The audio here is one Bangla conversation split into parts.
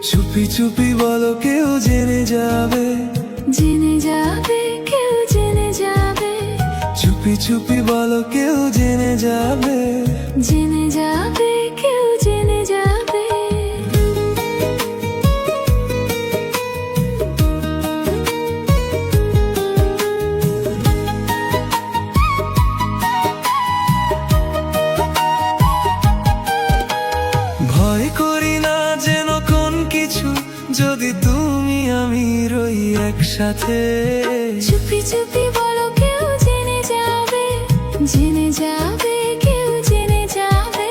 চুপি চুপি বলো কেউ জেনে যাবে, জেনে যাবে, কেউ জেনে যাবে। চুপি চুপি বলো কেউ জেনে যাবে, জেনে যাবে, কেউ জেনে যাবে। ভয় করি না যেন কোন কিছু, যদি তুমি আমি রই একসাথে। চুপি চুপি বলো কেউ জেনে যাবে, জেনে যাবে, কেউ জেনে যাবে।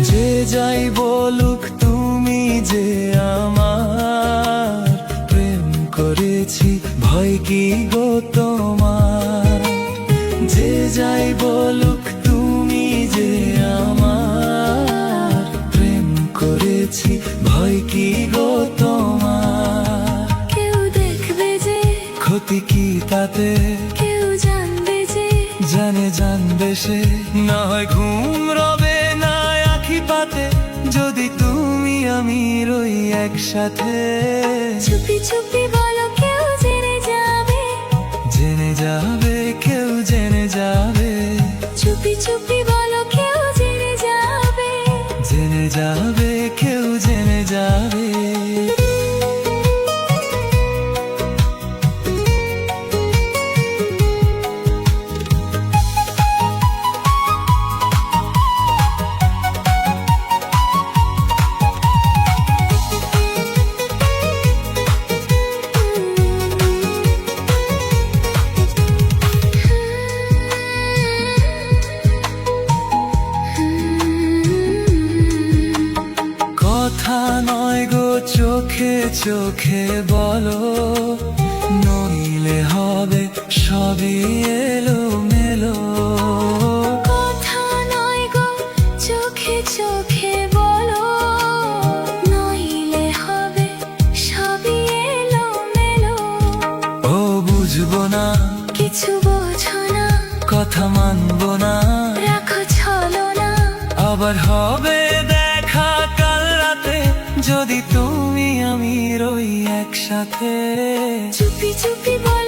যে যাই বলুক তুমি যে আমার প্রেম করেছি, ভয় কি গো তোমার? যে যাই বলুক তুমি যে আমার প্রেম করেছি, ভয় কি গো তোমার? কেউ দেখবে যে, ক্ষতি কি তাতে? কেউ জানবে যে, জানবে সে। না হয় ঘুম রবে না আখি পাতে, যদি তুমি আমি রই একসাথে। চুপি চুপি বলো কেউ জেনে যাবে, জেনে যাবে, কেউ জেনে যাবে। চুপি চুপি বলো কেউ জেনে যাবে। জেনে যাবে, কেউ জেনে যাবে। কথা নয় গো চোখে চোখে বলো, নইলে হবে সবই এলোমেলো। কথা নয় গো চোখে চোখে বলো, নইলে হবে সবই এলোমেলো। ও বুঝবো না, কিছু বোঝো না, কথা মানবো না, রাখো ছলনা। আবার হবে দেখা কাল রাতে, যদি তুমি আমি রই একসাথে। চুপি চুপি বলো